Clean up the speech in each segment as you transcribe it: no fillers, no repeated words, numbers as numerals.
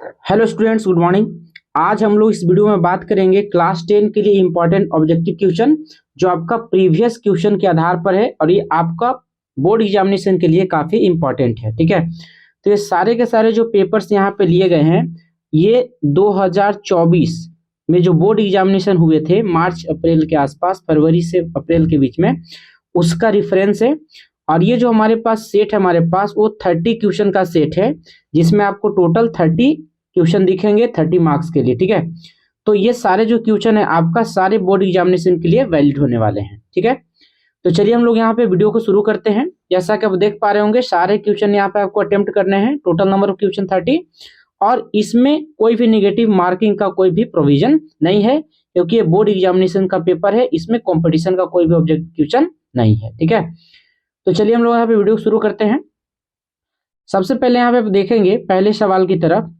Hello students, good morning. आज हम लोग इस वीडियो में बात करेंगे क्लास 10 के लिए इंपॉर्टेंट ऑब्जेक्टिव क्वेश्चन जो आपका प्रीवियस क्वेश्चन के आधार पर है और ये आपका बोर्ड एग्जामिनेशन के लिए काफी इंपॉर्टेंट है। ठीक है, तो ये सारे के सारे जो पेपर्स यहाँ पे लिए गए हैं ये 2024 में जो बोर्ड एग्जामिनेशन हुए थे मार्च अप्रैल के आसपास, फरवरी से अप्रैल के बीच में, उसका रिफरेंस है। और ये जो हमारे पास सेट है हमारे पास वो 30 क्वेश्चन का सेट है जिसमें आपको टोटल 30 क्वेश्चन दिखेंगे 30 मार्क्स के लिए। ठीक है, तो ये सारे जो क्वेश्चन है आपका सारे बोर्ड एग्जामिनेशन के लिए वैलिड होने वाले हैं। ठीक है, तो चलिए हम लोग यहाँ पे वीडियो को शुरू करते हैं। जैसा कि आप देख पा रहे होंगे सारे क्वेश्चन यहाँ पे आपको अटेम्प्ट करने हैं, टोटल नंबर ऑफ क्वेश्चन 30, और इसमें कोई भी निगेटिव मार्किंग का कोई भी प्रोविजन नहीं है क्योंकि ये बोर्ड एग्जामिनेशन का पेपर है, इसमें कॉम्पिटिशन का कोई भी ऑब्जेक्टिव क्वेश्चन नहीं है। ठीक है, तो चलिए हम लोग यहाँ पे वीडियो शुरू करते हैं। सबसे पहले यहाँ पे देखेंगे पहले सवाल की तरफ।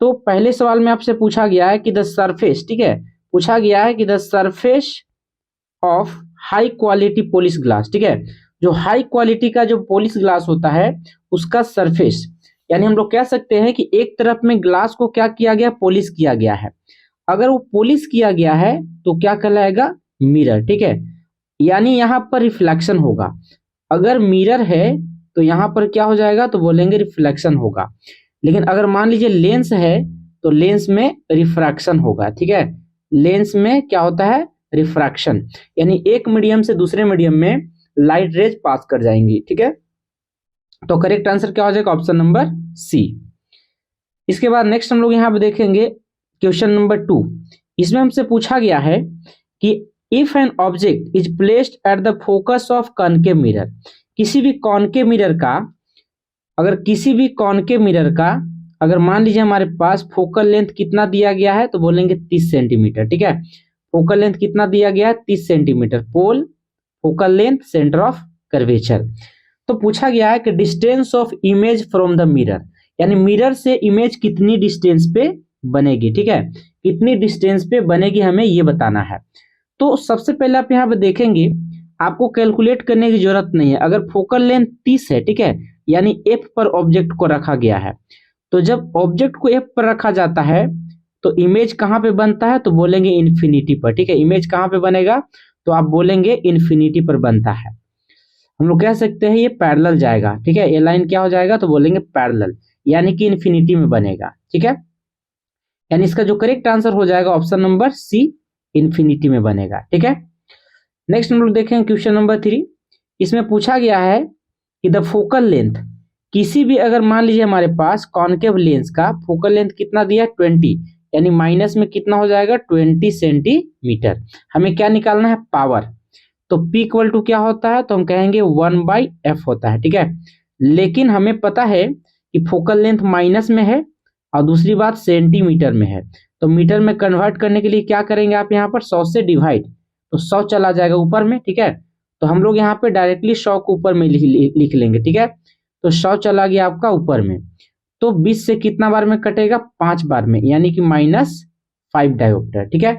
तो पहले सवाल में आपसे पूछा गया है कि द सरफेस, ठीक है, पूछा गया है कि the surface of high quality polish glass, ठीक है, जो हाई क्वालिटी का जो पॉलिश ग्लास होता है उसका सरफेस, यानी हम लोग कह सकते हैं कि एक तरफ में ग्लास को क्या किया गया, पॉलिश किया गया है। अगर वो पॉलिश किया गया है तो क्या कहलाएगा, मिरर। ठीक है, यानी यहाँ पर रिफ्लेक्शन होगा। अगर मिरर है तो यहाँ पर क्या हो जाएगा, तो बोलेंगे रिफ्लेक्शन होगा। लेकिन अगर मान लीजिए लेंस है तो लेंस में रिफ्रैक्शन होगा। ठीक है, लेंस में क्या होता है, रिफ्रैक्शन, यानी एक मीडियम से दूसरे मीडियम में लाइट रेज पास कर जाएंगी। ठीक है, तो करेक्ट आंसर क्या हो जाएगा, ऑप्शन नंबर सी। इसके बाद नेक्स्ट हम लोग यहाँ पे देखेंगे क्वेश्चन नंबर 2। इसमें हमसे पूछा गया है कि if an object is placed at the focus of concave mirror, किसी भी कॉनकेव मिरर का, अगर किसी भी कॉनकेव मिरर का अगर मान लीजिए हमारे पास फोकल लेंथ कितना दिया गया है तो बोलेंगे 30 सेंटीमीटर। ठीक है, फोकल लेंथ कितना दिया गया है, 30 centimetre, pole focal length centre of curvature. तो पूछा गया है कि distance of image from the mirror, यानी मिरर से इमेज कितनी डिस्टेंस पे बनेगी। ठीक है, कितनी डिस्टेंस पे बनेगी हमें ये बताना है। तो सबसे पहले आप यहाँ पे देखेंगे आपको कैलकुलेट करने की जरूरत नहीं है। अगर फोकल लेंथ 30 है, ठीक है, यानी एफ पर ऑब्जेक्ट को रखा गया है, तो जब ऑब्जेक्ट को एफ पर रखा जाता है तो इमेज कहाँ पे बनता है, तो बोलेंगे इन्फिनिटी पर। ठीक है, इमेज कहाँ पे बनेगा, तो आप बोलेंगे इन्फिनिटी पर बनता है। हम लोग कह सकते हैं ये पैरेलल जाएगा। ठीक है, ये लाइन क्या हो जाएगा, तो बोलेंगे पैरेलल, यानी कि इन्फिनिटी में बनेगा। ठीक है, यानी इसका जो करेक्ट आंसर हो जाएगा ऑप्शन नंबर सी, इन्फिनिटी में बनेगा। ठीक है, नेक्स्ट हम लोग देखें क्वेश्चन नंबर 3। इसमें पूछा गया है कि द फोकल लेंथ, किसी भी अगर मान लीजिए हमारे पास कॉनकेव लेंस का फोकल लेंथ कितना दिया, 20, यानी माइनस में कितना हो जाएगा, 20 सेंटीमीटर। हमें क्या निकालना है, पावर। तो P इक्वल टू क्या होता है, तो हम कहेंगे 1/f होता है। ठीक है, लेकिन हमें पता है कि फोकल लेंथ माइनस में है और दूसरी बात सेंटीमीटर में है, तो मीटर में कन्वर्ट करने के लिए क्या करेंगे आप यहाँ पर 100 से डिवाइड, तो 100 चला जाएगा ऊपर में। ठीक है, तो हम लोग यहाँ पे डायरेक्टली 100 को ऊपर में लिख लेंगे। ठीक है, तो 100 चला गया आपका ऊपर में, तो 20 से कितना बार में कटेगा, 5 बार में, यानी कि -5 डायोप्टर। ठीक है,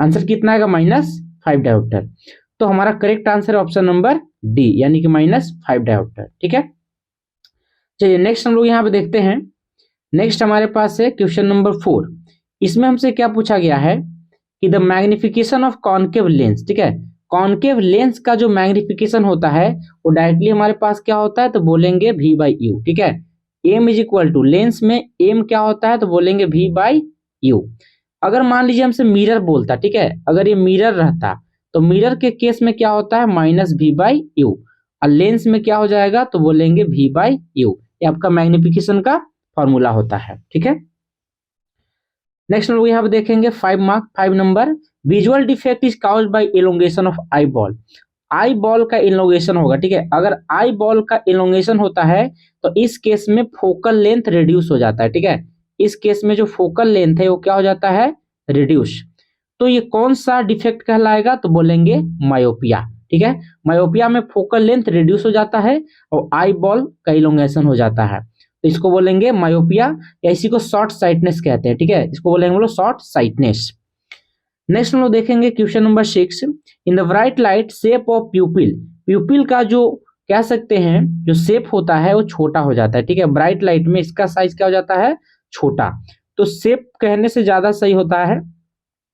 आंसर कितना आएगा, -5 डायोप्टर। तो हमारा correct answer option number D, यानी कि -5 डायोप्टर। ठीक है, चलिए नेक्स्ट हम लोग यहाँ पे देखते हैं। नेक्स्ट हमारे पास है क्वेश्चन नंबर 4। इसमें हमसे क्या पूछा गया है कि the magnification of concave lens. ठीक है, कॉनकेव लेंस का जो मैग्निफिकेशन होता है वो डायरेक्टली हमारे पास क्या होता है, तो बोलेंगे V/U। ठीक है, m is equal to, lens में m क्या होता है, तो बोलेंगे V/U। अगर मान लीजिए हमसे मिरर बोलता, ठीक है, अगर ये मिरर रहता तो मिरर के केस में क्या होता है, -V/U, और लेंस में क्या हो जाएगा, तो बोलेंगे V/U। ये आपका मैग्निफिकेशन का फॉर्मूला होता है। ठीक है, नेक्स्ट हम लोग यहाँ पे देखेंगे 5 number, visual defect is caused bye elongation of eye ball. Eye ball का एलोंगेशन होगा। ठीक है, अगर आई बॉल का एलोंगेशन होता है तो इस केस में फोकल लेंथ रिड्यूस हो जाता है। ठीक है, इस केस में जो फोकल लेंथ है वो क्या हो जाता है, रिड्यूस। तो ये कौन सा डिफेक्ट कहलाएगा, तो बोलेंगे मायोपिया। ठीक है, मायोपिया में फोकल लेंथ रिड्यूस हो जाता है और आई बॉल का एलोंगेशन हो जाता है, तो इसको बोलेंगे मायोपिया, या इसी को शॉर्ट साइटनेस कहते हैं। ठीक है, इसको बोलेंगे हम लोग शॉर्ट साइटनेस। नेक्स्ट हम लोग देखेंगे question number 6। In the bright light shape of प्यूपिल, प्यूपिल का जो कह सकते हैं जो शेप होता है वो छोटा हो जाता है। ठीक है, ब्राइट लाइट में इसका साइज क्या हो जाता है, छोटा। तो शेप कहने से ज्यादा सही होता है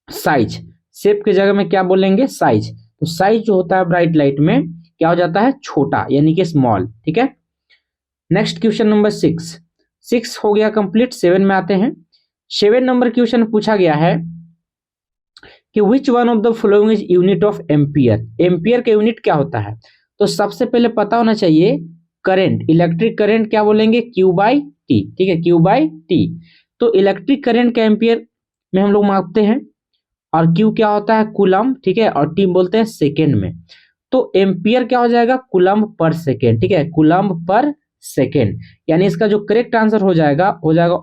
साइज। शेप की जगह में क्या बोलेंगे, साइज। तो साइज जो होता है ब्राइट लाइट में क्या हो जाता है, छोटा, यानी कि स्मॉल। ठीक है। नेक्स्ट क्वेश्चन नंबर 6 हो गया कंप्लीट। 7 में आते हैं। 7 नंबर क्वेश्चन पूछा गया है कि which one of the following is unit of ampere. Ampere का यूनिट क्या होता है, तो सबसे पहले पता होना चाहिए करंट, इलेक्ट्रिक करंट क्या बोलेंगे, Q बाई टी। ठीक है, Q बाई टी। तो इलेक्ट्रिक करंट का एम्पियर में हम लोग मापते हैं, और Q क्या होता है, कूलम। ठीक है, और टी बोलते हैं सेकेंड में। तो एम्पियर क्या हो जाएगा, कूलम पर सेकेंड। ठीक है, कूलम पर सेकेंड, यानी इसका जो करेक्ट आंसर हो जाएगा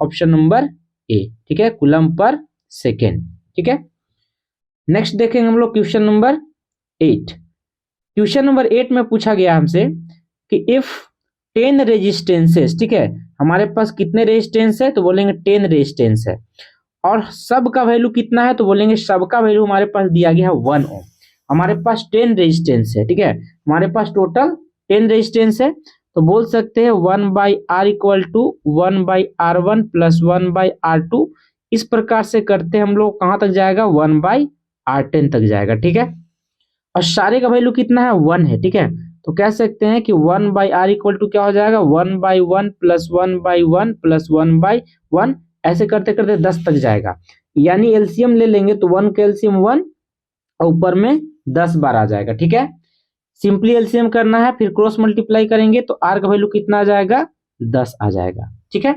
ऑप्शन नंबर ए। ठीक है, कूलम पर सेकेंड। ठीक है। नेक्स्ट देखेंगे हम लोग क्वेश्चन नंबर 8। क्वेश्चन नंबर 8 में पूछा गया हमसे कि इफ 10 रेजिस्टेंसेस, ठीक है, हमारे पास कितने रेजिस्टेंस है, तो बोलेंगे 10 रेजिस्टेंस है, और सब का वैल्यू कितना है, तो बोलेंगे सब का वैल्यू हमारे पास दिया गया है 1 ओम। हमारे पास 10 रेजिस्टेंस है। ठीक है, हमारे पास टोटल 10 रेजिस्टेंस है, तो बोल सकते हैं 1 by R equal to 1 by R one plus 1 by R two. इस प्रकार से करते हम लोग कहां तक जाएगा, 1 बाई आर 10 तक जाएगा। ठीक है, और सारे का वैल्यू कितना है, 1 है। ठीक है, तो कह सकते हैं कि 1 बाई आर इक्वल टू क्या हो जाएगा, 1 by 1 plus 1 by 1 plus 1 by 1, ऐसे करते करते 10 तक जाएगा। यानी एलसीएम ले लेंगे तो 1 का एलसीएम 1 और ऊपर में 10 बार आ जाएगा। ठीक है, सिंपली एलसीएम करना है, फिर क्रॉस मल्टीप्लाई करेंगे तो आर का वैल्यू कितना आ जाएगा, 10 आ जाएगा। ठीक है,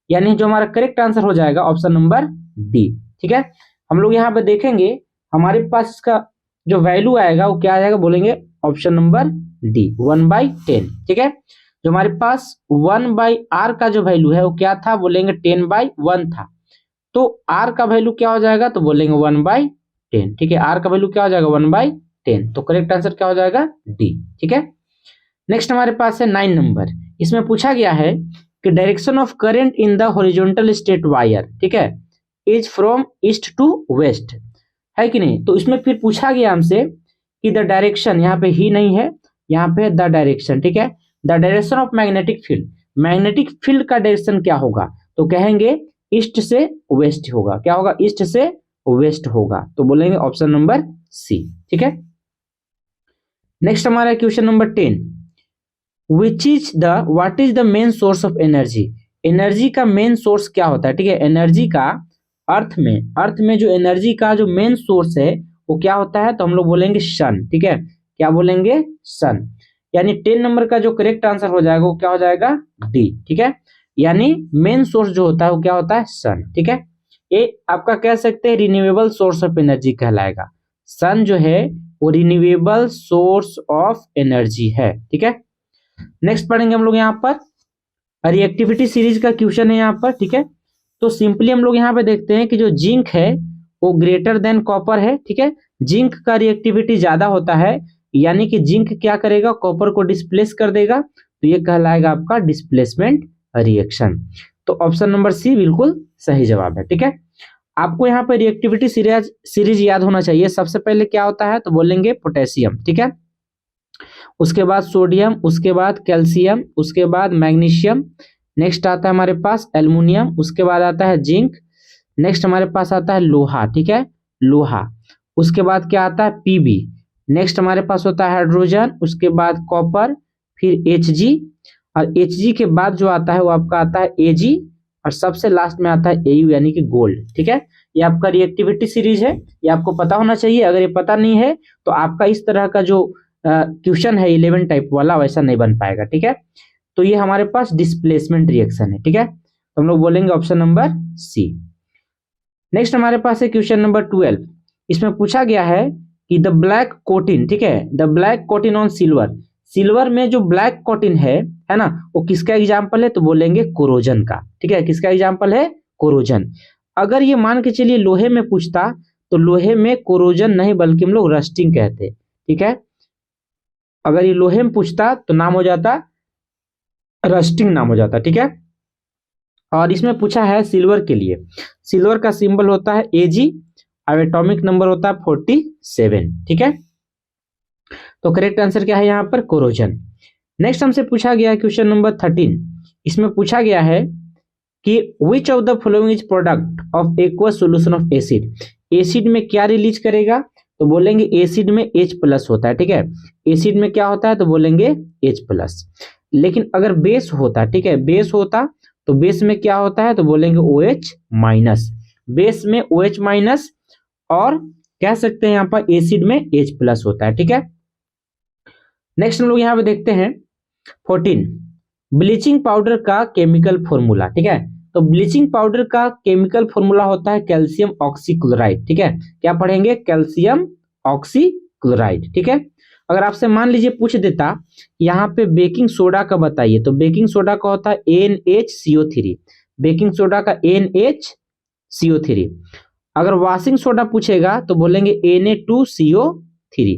यानी जो हमारा करेक्ट आंसर हो जाएगा ऑप्शन नंबर डी। ठीक है, हम लोग यहाँ पे देखेंगे हमारे पास इसका जो वैल्यू आएगा वो क्या आ जाएगा, बोलेंगे ऑप्शन नंबर डी, 1 बाई 10। ठीक है, जो हमारे पास 1 बाई आर का जो वैल्यू है वो क्या था, बोलेंगे 10 बाई 1 था, तो आर का वैल्यू क्या हो जाएगा, तो बोलेंगे 1 बाई 10। ठीक है, आर का वैल्यू क्या हो जाएगा, 1 बाई 10, तो करेक्ट आंसर क्या हो जाएगा, डी। ठीक है, नेक्स्ट हमारे पास है 9 नंबर। इसमें पूछा गया है कि direction of current in the horizontal straight wire, ठीक है, is from east to west, है कि नहीं। तो इसमें फिर पूछा गया हमसे कि द डायरेक्शन, यहाँ पे ही नहीं है, यहाँ पे द डायरेक्शन। ठीक है, the direction of magnetic field, magnetic field का डायरेक्शन क्या होगा, तो कहेंगे ईस्ट से वेस्ट होगा। क्या होगा, ईस्ट से वेस्ट होगा, तो बोलेंगे ऑप्शन नंबर सी। ठीक है, नेक्स्ट हमारा question number 10, what is the main source of energy. Energy का मेन सोर्स क्या होता है। ठीक है, एनर्जी का अर्थ में जो एनर्जी का जो मेन सोर्स है वो क्या होता है, तो हम लोग बोलेंगे सन। ठीक है, क्या बोलेंगे, सन। यानी 10 नंबर का जो करेक्ट आंसर हो जाएगा वो क्या हो जाएगा, डी। ठीक है, यानी मेन सोर्स जो होता है वो क्या होता है, सन। ठीक है, ये आपका कह सकते हैं रिन्यूएबल सोर्स ऑफ एनर्जी कहलाएगा। सन जो है वो रिन्यूएबल सोर्स ऑफ एनर्जी है। ठीक है, नेक्स्ट पढ़ेंगे हम लोग यहाँ पर रिएक्टिविटी सीरीज का क्वेश्चन है यहाँ पर। ठीक है, तो सिंपली हम लोग यहाँ पे देखते हैं कि जो जिंक है वो ग्रेटर देन कॉपर है। ठीक है, जिंक का रिएक्टिविटी ज्यादा होता है, यानी कि जिंक क्या करेगा, कॉपर को डिस्प्लेस कर देगा, तो ये कहलाएगा आपका डिस्प्लेसमेंट रिएक्शन। तो ऑप्शन नंबर सी बिल्कुल सही जवाब है। ठीक है, आपको यहाँ पे रिएक्टिविटी सीरीज याद होना चाहिए। सबसे पहले क्या होता है, तो बोलेंगे पोटेशियम। ठीक है, उसके बाद सोडियम, उसके बाद कैल्शियम, उसके बाद मैग्नीशियम, नेक्स्ट आता है हमारे पास एल्युमिनियम, उसके बाद आता है जिंक, नेक्स्ट हमारे पास आता है लोहा। ठीक है, लोहा, उसके बाद क्या आता है पीबी, नेक्स्ट हमारे पास होता है हाइड्रोजन, उसके बाद कॉपर, फिर एचजी, और एचजी के बाद जो आता है वो आपका आता है एजी, और सबसे लास्ट में आता है एयू यानी कि गोल्ड। ठीक है, ये आपका रिएक्टिविटी सीरीज है, ये आपको पता होना चाहिए। अगर ये पता नहीं है तो आपका इस तरह का जो क्वेश्चन है 11 टाइप वाला वैसा नहीं बन पाएगा। ठीक है, तो ये हमारे पास डिस्प्लेसमेंट रिएक्शन है। ठीक है, तो हम लोग बोलेंगे ऑप्शन नंबर सी। नेक्स्ट हमारे पास है क्वेश्चन नंबर 12। इसमें पूछा गया है कि द ब्लैक कोटिन, ठीक है, the black cotton on silver, silver में जो ब्लैक कोटिन है ना, वो किसका एग्जाम्पल है, तो बोलेंगे कोरोजन का। ठीक है, किसका एग्जाम्पल है, कोरोजन। अगर ये मान के चलिए लोहे में पूछता तो लोहे में कोरोजन नहीं बल्कि हम लोग रस्टिंग कहते। ठीक है, अगर ये लोहे में पूछता तो नाम हो जाता रस्टिंग, नाम हो जाता। ठीक है, और इसमें पूछा है सिल्वर के लिए, सिल्वर का सिंबल होता है एजी और एटॉमिक नंबर होता है 47। ठीक है, तो करेक्ट आंसर क्या है यहाँ पर, कोरोजन। नेक्स्ट हमसे पूछा गया क्वेश्चन नंबर 13। इसमें पूछा गया है कि which of the following is product of aqueous solution of acid. Acid में क्या रिलीज करेगा, तो बोलेंगे एसिड में H+ होता है, ठीक है। एसिड में क्या होता है, तो बोलेंगे H+। लेकिन अगर बेस होता, ठीक है, बेस होता तो बेस में क्या होता है, तो बोलेंगे OH-। बेस में OH- और कह सकते हैं यहाँ पर एसिड में H+ होता है, ठीक है। नेक्स्ट हम लोग यहाँ पे देखते हैं 14 ब्लीचिंग पाउडर का केमिकल फॉर्मूला, ठीक है। तो ब्लीचिंग पाउडर का केमिकल फॉर्मूला होता है कैल्शियम ऑक्सीक्लोराइड, ठीक है। क्या पढ़ेंगे, कैल्शियम ऑक्सीक्लोराइड, ठीक है। अगर आपसे मान लीजिए पूछ देता यहाँ पे बेकिंग सोडा का बताइए, तो बेकिंग सोडा का होता है NaCO3, बेकिंग सोडा का NaCO3। अगर वॉशिंग सोडा पूछेगा तो बोलेंगे Na2CO3।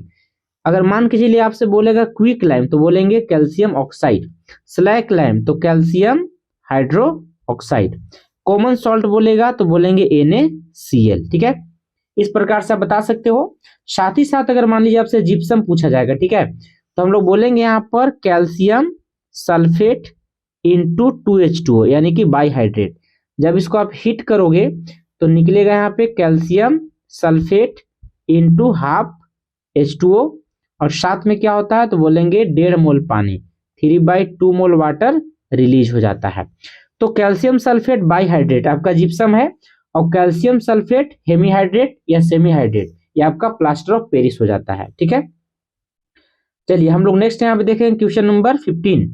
अगर मान के चलिए आपसे बोलेगा क्विक लाइम तो बोलेंगे कैल्शियम ऑक्साइड, स्लैक लाइम तो calcium hydro oxide, common salt बोलेगा तो बोलेंगे NaCl, ठीक है। इस प्रकार से आप बता सकते हो। साथ ही साथ अगर मान लीजिए आपसे जिप्सम पूछा जाएगा, ठीक है, तो हम लोग बोलेंगे यहाँ पर कैल्शियम सल्फेट इंटू 2H2O यानी कि बाईहाइड्रेट। जब इसको आप हिट करोगे तो निकलेगा यहाँ पे कैल्शियम सल्फेट इंटू ½ H2O, और साथ में क्या होता है, तो बोलेंगे 1.5 मोल पानी, 3/2 मोल वाटर रिलीज हो जाता है। तो कैल्शियम सल्फेट बाईहाइड्रेट आपका जिप्सम है, और कैल्शियम सल्फेट हेमीहाइड्रेट या सेमीहाइड्रेट ये आपका प्लास्टर ऑफ पेरिस हो जाता है, ठीक है। चलिए हम लोग नेक्स्ट यहाँ पे देखेंगे क्वेश्चन नंबर 15।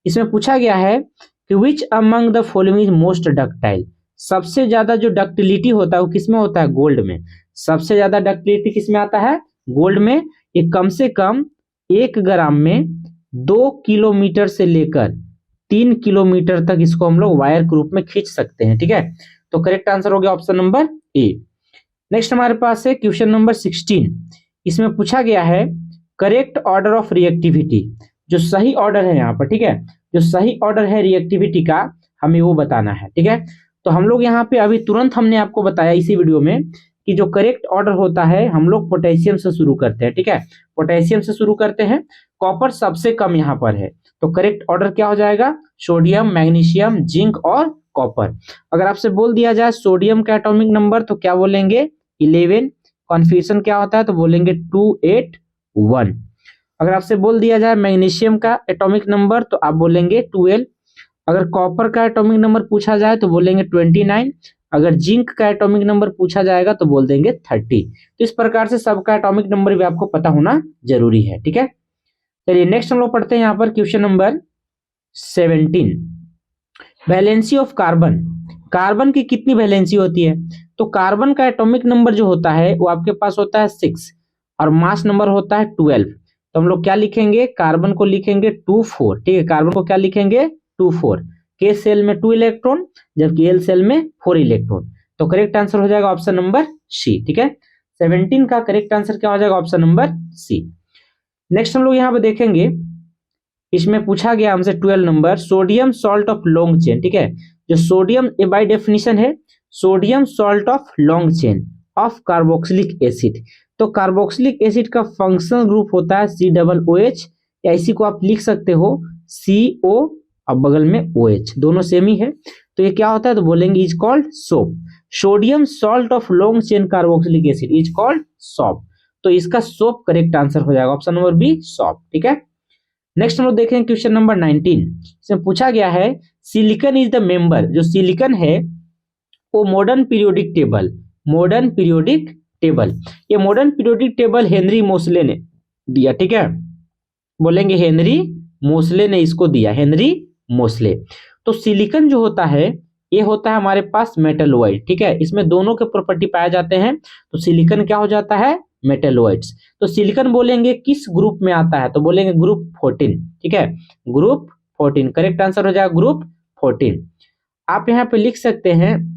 इसमें पूछा गया है कि which among the following is most ductile. सबसे ज्यादा जो डक्टिलिटी होता है वो किसमें होता है, गोल्ड में। सबसे ज्यादा डक्टिलिटी किसमें आता है, गोल्ड में। ये कम से कम 1 ग्राम में 2 किलोमीटर से लेकर 3 किलोमीटर तक इसको हम लोग वायर के रूप में खींच सकते हैं, ठीक है। तो करेक्ट आंसर हो गया ऑप्शन नंबर ए। नेक्स्ट हमारे पास है क्वेश्चन नंबर 16। इसमें पूछा गया है करेक्ट ऑर्डर ऑफ रिएक्टिविटी। जो सही ऑर्डर है यहाँ पर, ठीक है, जो सही ऑर्डर है रिएक्टिविटी का हमें वो बताना है, ठीक है। तो हम लोग यहाँ पे अभी तुरंत हमने आपको बताया इसी वीडियो में कि जो करेक्ट ऑर्डर होता है हम लोग पोटेशियम से शुरू करते हैं, ठीक है, पोटेशियम से शुरू करते हैं। कॉपर सबसे कम यहाँ पर है, तो करेक्ट ऑर्डर क्या हो जाएगा, सोडियम, मैग्नीशियम, जिंक और कॉपर। अगर आपसे बोल दिया जाए सोडियम का एटॉमिक नंबर तो क्या बोलेंगे 11, कन्फ्यूजन क्या होता है तो बोलेंगे 281। अगर आपसे बोल दिया जाए मैग्नीशियम का एटॉमिक नंबर तो आप बोलेंगे 12। अगर कॉपर का एटॉमिक नंबर पूछा जाए तो बोलेंगे 29। अगर जिंक का एटॉमिक नंबर पूछा जाएगा तो बोल देंगे 30। तो इस प्रकार से सबका एटॉमिक नंबर भी आपको पता होना जरूरी है, ठीक है। चलिए नेक्स्ट हम लोग पढ़ते हैं यहाँ पर question number 17। Valency of carbon. Carbon की कितनी वैलेंसी होती है, तो कार्बन का एटॉमिक नंबर जो होता है वो आपके पास होता है 6 और मास नंबर होता है 12। तो हम लोग क्या लिखेंगे, कार्बन को लिखेंगे 24, ठीक है। कार्बन को क्या लिखेंगे 24। के सेल में 2 इलेक्ट्रॉन जबकि एल सेल में 4 इलेक्ट्रॉन। तो करेक्ट आंसर हो जाएगा ऑप्शन नंबर सी, ठीक है। 17 का करेक्ट आंसर क्या हो जाएगा, ऑप्शन नंबर सी। नेक्स्ट हम लोग यहाँ पे देखेंगे, इसमें पूछा गया हमसे 12 number sodium salt of long chain, ठीक है। जो सोडियम ए बाय डेफिनेशन है sodium salt of long chain of carboxylic acid. तो कार्बोक्सिलिक एसिड का फंक्शनल ग्रुप होता है COOH, या इसी को आप लिख सकते हो CO और बगल में OH, दोनों सेम ही है। तो ये क्या होता है तो बोलेंगे is called soap. Sodium salt of long chain carboxylic acid is called soap. तो इसका सोप करेक्ट आंसर हो जाएगा ऑप्शन नंबर बी, सोप, ठीक है। नेक्स्ट हम लोग देखें क्वेश्चन नंबर 19। इसमें पूछा गया है सिलिकॉन इज द मेंबर। जो सिलिकॉन है वो modern periodic table, modern periodic table, ये modern periodic table Henry Mosle ने दिया, ठीक है। बोलेंगे हेनरी मोसले ने इसको दिया, हेनरी मोसले। तो सिलिकॉन जो होता है ये होता है हमारे पास मेटलोइड, ठीक है। इसमें दोनों के प्रॉपर्टी पाए जाते हैं, तो सिलिकॉन क्या हो जाता है मेटलोइड्स। तो सिलिकॉन बोलेंगे किस ग्रुप में आता है तो बोलेंगे ग्रुप 14, ठीक है, ग्रुप 14। करेक्ट आंसर हो जाएगा ग्रुप 14। आप यहाँ पे लिख सकते हैं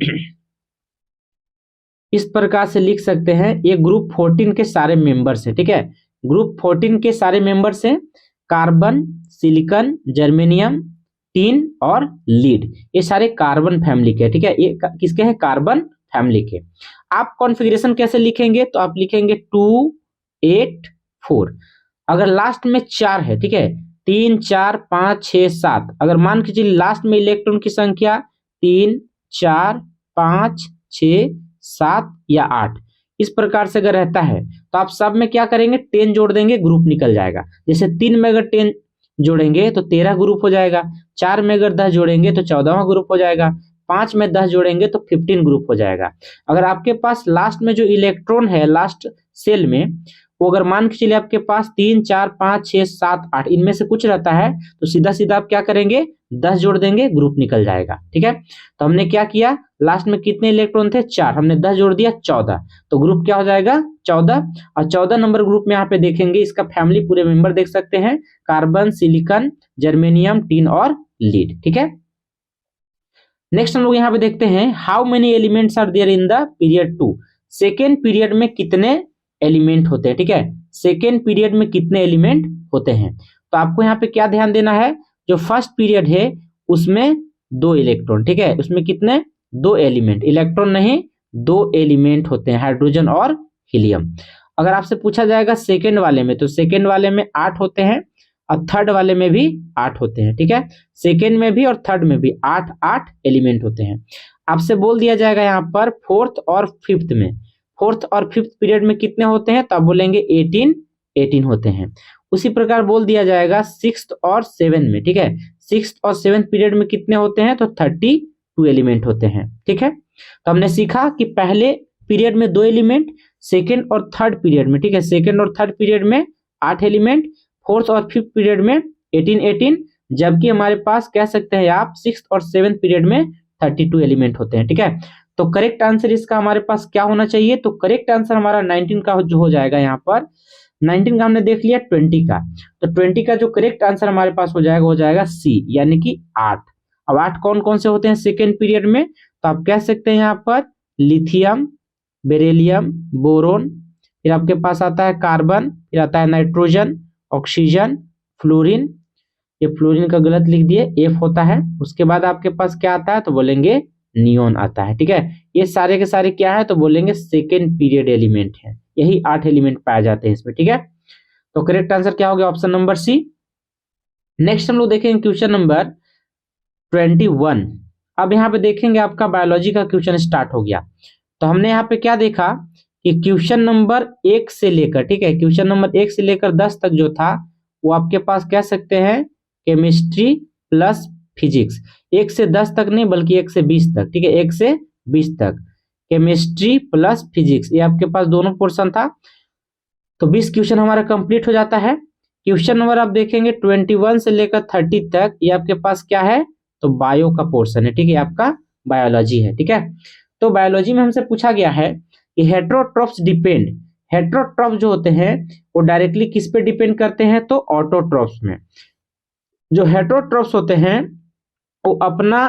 इस प्रकार से लिख सकते हैं, ये ग्रुप 14 के सारे मेंबर्स हैं, ठीक है। ग्रुप 14 के सारे मेंबर्स हैं कार्बन, सिलिकॉन, जर्मेनियम, टीन और लीड। ये सारे कार्बन फैमिली के, ठीक है। ये किसके हैं, कार्बन फैमिली के। आप कॉन्फ़िगरेशन कैसे लिखेंगे तो आप लिखेंगे 2 8 4। अगर लास्ट में 4 है, ठीक है, 3 4 5 6 7, अगर मान के चलिए लास्ट में इलेक्ट्रॉन की संख्या 3, 4, 5, 6, 7 या 8 इस प्रकार से अगर रहता है तो आप सब में क्या करेंगे 10 जोड़ देंगे, ग्रुप निकल जाएगा। जैसे 3 में अगर 10 जोड़ेंगे तो 13 ग्रुप हो जाएगा, 4 में अगर 10 जोड़ेंगे तो 14वां ग्रुप हो जाएगा, 5 में 10 जोड़ेंगे तो 15 ग्रुप हो जाएगा। अगर आपके पास लास्ट में जो इलेक्ट्रॉन है लास्ट सेल में, वो अगर मान के चलिए आपके पास 3, 4, 5, 6, 7, 8 इनमें से कुछ रहता है तो सीधा सीधा आप क्या करेंगे 10 जोड़ देंगे, ग्रुप निकल जाएगा। ठीक है, तो हमने क्या किया, लास्ट में कितने इलेक्ट्रॉन थे 4, हमने 10 जोड़ दिया 14, तो ग्रुप क्या हो जाएगा 14। और 14 नंबर ग्रुप में यहाँ पे देखेंगे इसका फैमिली पूरे मेंबर देख सकते हैं, कार्बन, सिलिकॉन, जर्मेनियम, टिन और लीड। ठीक है, नेक्स्ट हम लोग यहाँ पे देखते हैं how many elements are there in the period 2। Second period में कितने एलिमेंट होते हैं। ठीक है, सेकेंड पीरियड में कितने एलिमेंट होते हैं, तो आपको यहाँ पे क्या ध्यान देना है, जो फर्स्ट पीरियड है उसमें 2 इलेक्ट्रॉन। ठीक है, उसमें कितने 2 एलिमेंट, इलेक्ट्रॉन नहीं 2 एलिमेंट होते हैं, हाइड्रोजन और हीलियम। अगर आपसे पूछा जाएगा सेकेंड वाले में, तो सेकेंड वाले में 8 होते हैं और थर्ड वाले में भी 8 होते हैं। ठीक है, सेकेंड में भी और थर्ड में भी 8 एलिमेंट होते हैं। आपसे बोल दिया जाएगा यहाँ पर फोर्थ और फिफ्थ में, फोर्थ और फिफ्थ पीरियड में कितने होते हैं, तो आप बोलेंगे 18 होते हैं। उसी प्रकार बोल दिया जाएगा सिक्स्थ और सेवेंथ में। ठीक है, सिक्स्थ और सेवेंथ पीरियड में कितने होते हैं, तो 32 एलिमेंट होते हैं। ठीक है, तो हमने सीखा कि पहले पीरियड में 2 एलिमेंट, सेकेंड और थर्ड पीरियड में, ठीक है, सेकेंड और थर्ड पीरियड में 8 एलिमेंट, फोर्थ और फिफ्थ पीरियड में 18, जबकि हमारे पास कह सकते हैं आप सिक्स्थ और सेवेंथ पीरियड में 32 एलिमेंट होते हैं। ठीक है, तो करेक्ट आंसर इसका हमारे पास क्या होना चाहिए, तो करेक्ट आंसर हमारा 19 का जो हो जाएगा, यहाँ पर 19 का हमने देख लिया, 20 का, तो 20 का जो करेक्ट आंसर हमारे पास हो जाएगा सी, यानी कि 8। अब 8 कौन कौन से होते हैं सेकेंड पीरियड में, तो आप कह सकते हैं यहाँ पर लिथियम, बेरिलियम, बोरोन, फिर आपके पास आता है कार्बन, फिर आता है नाइट्रोजन, ऑक्सीजन, फ्लोरीन, ये फ्लोरीन का गलत लिख दिए, एफ होता है। उसके बाद आपके पास क्या आता है, तो बोलेंगे नियोन आता है। ठीक है, ये सारे के सारे क्या है, तो बोलेंगे सेकेंड पीरियड एलिमेंट है, यही 8 एलिमेंट पाए जाते हैं इसमें। ठीक है, तो करेक्ट आंसर क्या हो गया, ऑप्शन नंबर सी। नेक्स्ट हम लोग देखेंगे क्वेश्चन नंबर 21। अब यहाँ पे देखेंगे आपका बायोलॉजी का क्वेश्चन स्टार्ट हो गया। तो हमने यहाँ पे क्या देखा कि क्वेश्चन नंबर 1 से लेकर, ठीक है, क्वेश्चन नंबर 1 से लेकर 10 तक जो था वो आपके पास कह सकते हैं केमिस्ट्री प्लस फिजिक्स। 1 से 10 तक नहीं बल्कि 1 से 20 तक। ठीक है, 1 से 20 तक केमिस्ट्री प्लस फिजिक्स, ये आपके पास दोनों पोर्शन था। तो 20 क्वेश्चन हमारा कंप्लीट हो जाता है। क्वेश्चन नंबर आप देखेंगे 21 से लेकर 30 तक, ये आपके पास क्या है, तो बायो का पोर्शन है। ठीक है, आपका बायोलॉजी है। ठीक है, तो बायोलॉजी में हमसे पूछा गया है कि हेट्रोट्रॉप्स डिपेंड, हेट्रोट्रॉप्स जो होते हैं वो डायरेक्टली किस पे डिपेंड करते हैं, तो ऑटोट्रॉप्स में। जो हेट्रोट्रॉप्स होते हैं वो अपना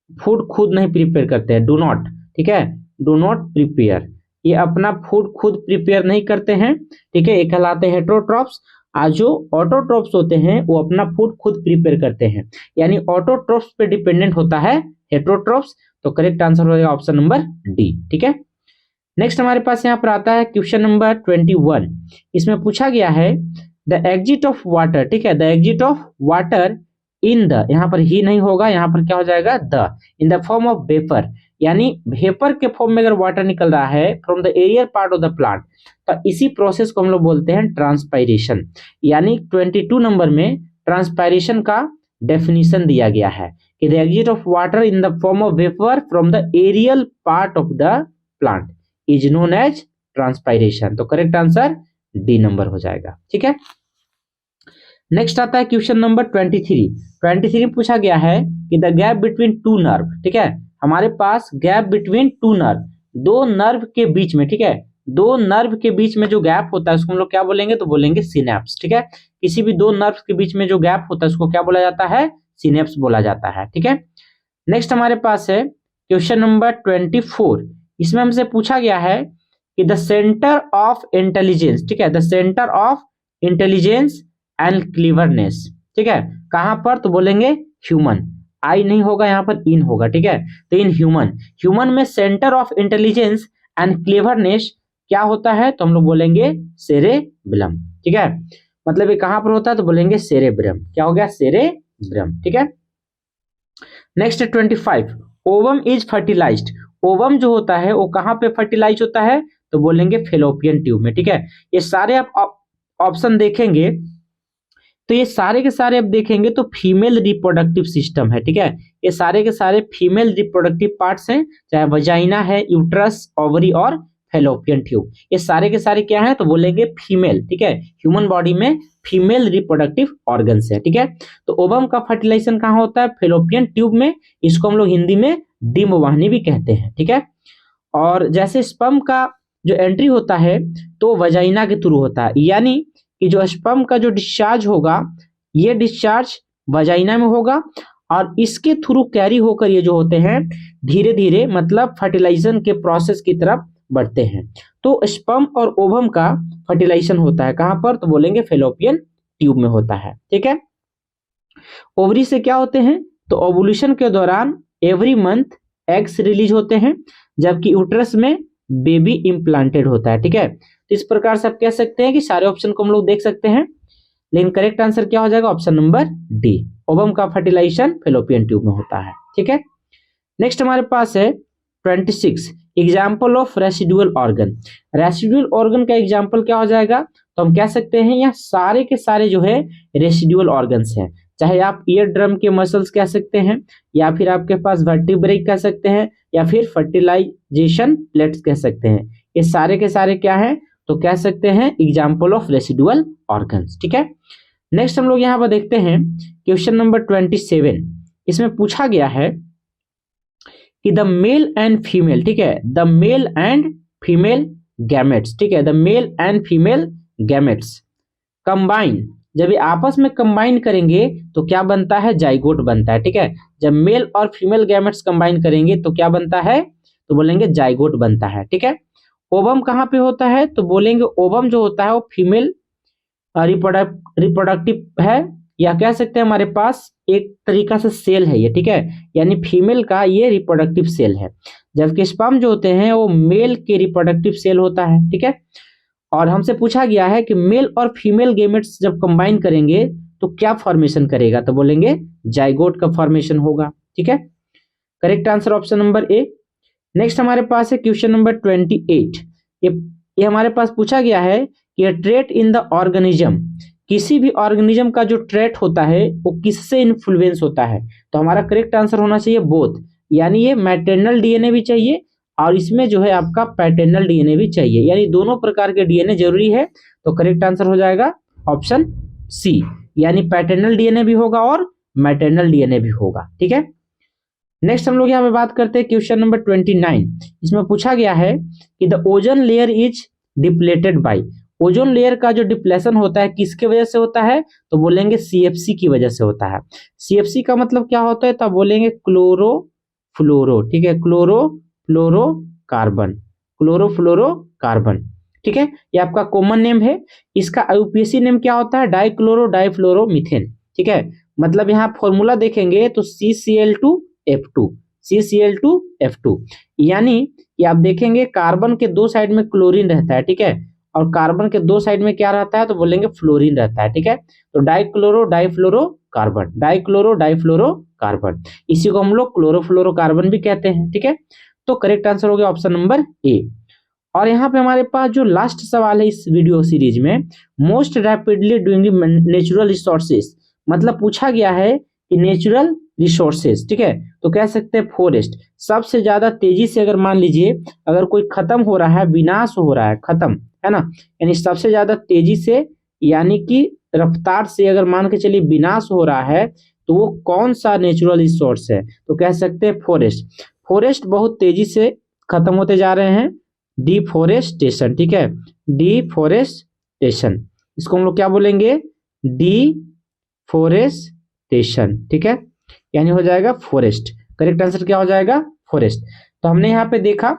फूड खुद नहीं प्रिपेयर करते हैं, डू नॉट, ठीक है, डू नॉट प्रिपेयर, ये अपना फूड खुद प्रिपेयर नहीं करते हैं। ठीक है, ये कहलाते हैं हेट्रोट्रॉप्स। आज जो ऑटोट्रॉप्स होते हैं वो अपना फूड खुद प्रिपेयर करते हैं, यानी ऑटोट्रॉप्स पे डिपेंडेंट होता है हेट्रोट्रॉप्स। तो करेक्ट आंसर हो जाएगा ऑप्शन नंबर डी। ठीक है, नेक्स्ट हमारे पास यहाँ पर आता है क्वेश्चन नंबर 21। इसमें पूछा गया है द एग्जिट ऑफ वाटर, ठीक है, the exit of water in the, यहाँ पर ही नहीं होगा, यहाँ पर क्या हो जाएगा the, in the form of vapour, यानी वेपर के फॉर्म में अगर वाटर निकल रहा है from the arrear part of the plant, तो इसी प्रोसेस को हम लोग बोलते हैं ट्रांसपायरेशन। यानी 22 नंबर में ट्रांसपायरेशन का डेफिनेशन दिया गया है कि the exit of water in the form of vapour from the aerial part of the plant is known as transpiration. तो करेक्ट आंसर डी नंबर हो जाएगा। ठीक है, नेक्स्ट आता है क्वेश्चन नंबर 23 पूछा गया है कि the gap between two nerve, ठीक है, हमारे पास gap between two nerve, 2 nerve के बीच में, ठीक है, 2 नर्व के बीच में जो गैप होता है उसको हम लोग क्या बोलेंगे, तो बोलेंगे सिनेप्स। ठीक है, किसी भी 2 नर्व के बीच में जो गैप होता है उसको क्या बोला जाता है, सिनेप्स बोला जाता है। ठीक है, नेक्स्ट हमारे पास है क्वेश्चन नंबर 24। इसमें हमसे पूछा गया है कि द सेंटर ऑफ इंटेलिजेंस, ठीक है, the centre of intelligence and cleverness, ठीक है, कहां पर, तो बोलेंगे ह्यूमन, आई नहीं होगा यहाँ पर, इन होगा। ठीक है, तो इन ह्यूमन में सेंटर ऑफ इंटेलिजेंस एंड क्लीवरनेस क्या होता है, तो हम लोग बोलेंगे सेरेब्रम। ठीक है, मतलब ये कहां पर होता है, तो बोलेंगे सेरेब्रम। क्या हो गया, सेरेब्रम। ठीक है, next 25 ovum is fertilised, ovum जो होता है वो कहाँ पे फर्टिलाइज होता है, तो बोलेंगे फेलोपियन ट्यूब में। ठीक है, ये सारे आप ऑप्शन देखेंगे तो ये सारे के सारे अब देखेंगे तो फीमेल रिप्रोडक्टिव सिस्टम है। ठीक है, ये सारे के सारे फीमेल रिप्रोडक्टिव पार्ट्स हैं, चाहे वजाइना है, यूट्रस, ओवरी और फेलोपियन ट्यूब, ये सारे के सारे क्या है, तो बोलेंगे फीमेल। ठीक है, ह्यूमन बॉडी में फीमेल रिप्रोडक्टिव ऑर्गन्स है। ठीक है, तो ओवम का फर्टिलाइजेशन कहाँ होता है, फेलोपियन ट्यूब में, इसको हम लोग हिंदी में डिंब वाहिनी भी कहते हैं। ठीक है, और जैसे स्पर्म का जो एंट्री होता है तो वजाइना के थ्रू होता है, यानी कि जो स्पर्म का जो डिस्चार्ज होगा ये डिस्चार्ज वजाइना में होगा और इसके थ्रू कैरी होकर ये जो होते हैं धीरे धीरे मतलब फर्टिलाइजेशन के प्रोसेस की तरफ बढ़ते हैं। तो स्पर्म और ओवम का फर्टिलाइजेशन होता है कहां पर, तो बोलेंगे फेलोपियन ट्यूब में होता है। ठीक है, ओवरी से क्या होते हैं, तो ओवुलेशन के दौरान एवरी मंथ एग्स रिलीज होते हैं, जबकि यूट्रस में बेबी इम्प्लांटेड होता है। ठीक है, तो इस प्रकार से आप कह सकते हैं कि सारे ऑप्शन को हम लोग देख सकते हैं, लेकिन करेक्ट आंसर क्या हो जाएगा, ऑप्शन नंबर डी, ओवम का फर्टिलाइजेशन फेलोपियन ट्यूब में होता है। ठीक है, नेक्स्ट हमारे पास है 26 example of residual organ. Residual organ का एग्जाम्पल क्या हो जाएगा, तो हम कह सकते हैं यहाँ सारे के सारे जो है रेसिडुअल ऑर्गन्स हैं, चाहे आप ईयर ड्रम के मसल्स कह सकते हैं, या फिर आपके पास वर्टिब्रे कह सकते हैं, या फिर फर्टिलाइजेशन प्लेट्स कह सकते हैं, ये सारे के सारे क्या है, तो कह सकते हैं एग्जाम्पल ऑफ रेसिडुअल ऑर्गन्स। ठीक है, नेक्स्ट हम लोग यहाँ पर देखते हैं क्वेश्चन नंबर 27, इसमें पूछा गया है कि द मेल एंड फीमेल, ठीक है, the male and female gametes, ठीक है, the male and female gametes combine, जब ये आपस में कंबाइन करेंगे तो क्या बनता है, जाइगोट बनता है। ठीक है, जब मेल और फीमेल गैमेट्स कंबाइन करेंगे तो क्या बनता है, तो बोलेंगे जाइगोट बनता है। ठीक है, ओवम कहाँ पे होता है, तो बोलेंगे ओवम जो होता है वो फीमेल रिप्रोडक्टिव है, या कह सकते हैं हमारे पास एक तरीका से सेल है ये। ठीक है, यानी फीमेल का ये रिप्रोडक्टिव सेल है, जबकि स्पर्म जो होते हैं वो मेल के रिप्रोडक्टिव सेल होता है। ठीक है, और हमसे पूछा गया है कि मेल और फीमेल गैमेट्स जब कंबाइन करेंगे तो क्या फॉर्मेशन करेगा, तो बोलेंगे जाइगोट का फॉर्मेशन होगा। ठीक है, correct answer option number A. Next हमारे पास है क्वेश्चन नंबर 28, ये हमारे पास पूछा गया है कि ट्रेट इन द ऑर्गेनिज्म, किसी भी ऑर्गेनिज्म का जो ट्रेट होता है वो किससे इन्फ्लुएंस होता है, तो हमारा करेक्ट आंसर होना चाहिए बोथ, यानी ये मैटरनल डीएनए भी चाहिए और इसमें जो है आपका पैटर्नल डीएनए भी चाहिए, यानी दोनों प्रकार के डीएनए जरूरी है। तो करेक्ट आंसर हो जाएगा ऑप्शन सी, यानी पैटर्नल डीएनए भी होगा और मैटरनल डीएनए भी होगा। ठीक है, नेक्स्ट हम लोग यहाँ पे बात करते हैं क्वेश्चन नंबर 29, इसमें पूछा गया है कि the ozone layer is depleted by, ozone layer का जो डिप्लेशन होता है किसके वजह से होता है, तो बोलेंगे सीएफसी की वजह से होता है। सीएफसी का मतलब क्या होता है, तो बोलेंगे क्लोरोफ्लोरो, ठीक है, क्लोरोफ्लोरोकार्बन, क्लोरोफ्लोरोकार्बन। ठीक है, ये आपका कॉमन नेम है, इसका यूपीएससी नेम क्या होता है, डाइक्लोरो डाइफ्लोरोमीथेन। ठीक है, मतलब यहाँ फॉर्मूला देखेंगे तो CCl2F2, CCl2F2, यानी ये आप देखेंगे कार्बन के दो साइड में क्लोरीन रहता है। ठीक है, और कार्बन के दो साइड में क्या रहता है, तो बोलेंगे फ्लोरीन रहता है। ठीक है, तो डाइक्लोरो डाइफ्लोरोकार्बन, डाइक्लोरो डाइफ्लोरोकार्बन, इसी को हम लोग क्लोरोफ्लोरोकार्बन भी कहते हैं। ठीक है, तो करेक्ट आंसर हो गया ऑप्शन नंबर ए। और यहाँ पे हमारे पास जो लास्ट सवाल है इस वीडियो सीरीज में, most rapidly doing natural resources, मतलब पूछा गया है कि नेचुरल रिसोर्सेज, ठीक है, तो कह सकते हैं फॉरेस्ट, सबसे ज्यादा तेजी से अगर मान लीजिए अगर कोई खत्म हो रहा है, विनाश हो रहा है, खत्म है ना, यानी सबसे ज्यादा तेजी से यानी कि रफ्तार से अगर मान के चलिए विनाश हो रहा है तो वो कौन सा नेचुरल रिसोर्स है, तो कह सकते हैं फॉरेस्ट। फॉरेस्ट बहुत तेजी से खत्म होते जा रहे हैं, डिफॉरेस्टेशन। ठीक है, डिफॉरेस्टेशन, इसको हम लोग क्या बोलेंगे, डिफॉरेस्टेशन। ठीक है, यानी हो जाएगा फॉरेस्ट, करेक्ट आंसर क्या हो जाएगा, फॉरेस्ट। तो हमने यहाँ पे देखा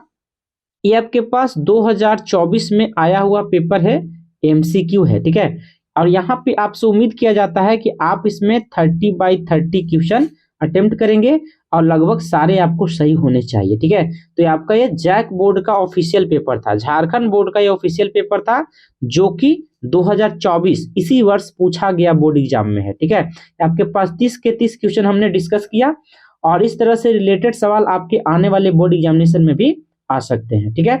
ये आपके पास 2024 में आया हुआ पेपर है, एमसीक्यू है। ठीक है, और यहाँ पे आपसे उम्मीद किया जाता है कि आप इसमें 30/30 क्वेश्चन अटेम्प्ट करेंगे और लगभग सारे आपको सही होने चाहिए। ठीक है, तो ये आपका ये जैक बोर्ड का ऑफिशियल पेपर था, झारखंड बोर्ड का ये ऑफिशियल पेपर था जो कि 2024 इसी वर्ष पूछा गया बोर्ड एग्जाम में है। ठीक है, आपके पास 30 के 30 क्वेश्चन हमने डिस्कस किया और इस तरह से रिलेटेड सवाल आपके आने वाले बोर्ड एग्जामिनेशन में भी आ सकते हैं। ठीक है,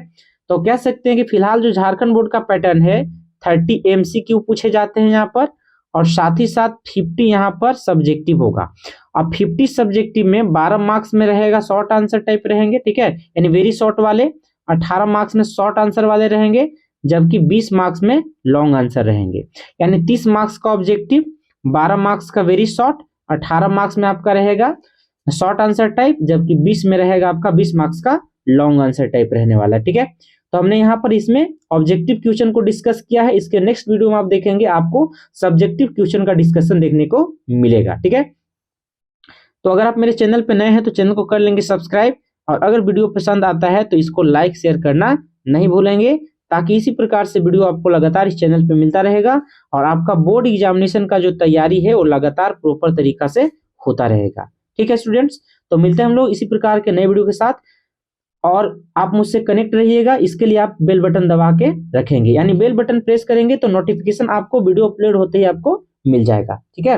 तो कह सकते हैं कि फिलहाल जो झारखंड बोर्ड का पैटर्न है 30 MCQ पूछे जाते हैं यहाँ पर, और साथ ही साथ 50 यहाँ पर सब्जेक्टिव होगा। अब 50 सब्जेक्टिव में 12 मार्क्स में रहेगा शॉर्ट आंसर टाइप रहेंगे, ठीक है, यानी वेरी शॉर्ट वाले, 18 मार्क्स में शॉर्ट आंसर वाले रहेंगे, जबकि 20 मार्क्स में लॉन्ग आंसर रहेंगे। यानी 30 मार्क्स का ऑब्जेक्टिव, 12 मार्क्स का वेरी शॉर्ट, 18 मार्क्स में आपका रहेगा शॉर्ट आंसर टाइप, जबकि 20 में रहेगा आपका 20 मार्क्स का लॉन्ग आंसर टाइप रहने वाला। ठीक है, तो हमने यहाँ पर इसमें ऑब्जेक्टिव क्वेश्चन को डिस्कस किया है। इसके नेक्स्ट वीडियो में आप देखेंगे आपको सब्जेक्टिव क्वेश्चन का डिस्कशन देखने को मिलेगा। ठीक है, तो अगर आप मेरे चैनल पे नए हैं तो चैनल को कर लेंगे सब्सक्राइब, और अगर वीडियो पसंद आता है तो इसको लाइक शेयर करना नहीं भूलेंगे, ताकि इसी प्रकार से वीडियो आपको लगातार इस चैनल पे मिलता रहेगा और आपका बोर्ड एग्जामिनेशन का जो तैयारी है वो लगातार प्रॉपर तरीका से होता रहेगा। ठीक है स्टूडेंट्स, तो मिलते हैं हम लोग इसी प्रकार के नए वीडियो के साथ, और आप मुझसे कनेक्ट रहिएगा। इसके लिए आप बेल बटन दबा के रखेंगे, यानी बेल बटन प्रेस करेंगे तो नोटिफिकेशन आपको वीडियो अपलोड होते ही आपको मिल जाएगा। ठीक है,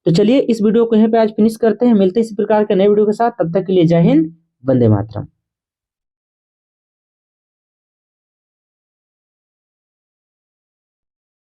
तो चलिए इस वीडियो को यहीं पे आज फिनिश करते हैं, मिलते हैं इसी प्रकार के नए वीडियो के साथ। तब तक के लिए जय हिंद, वंदे मातरम।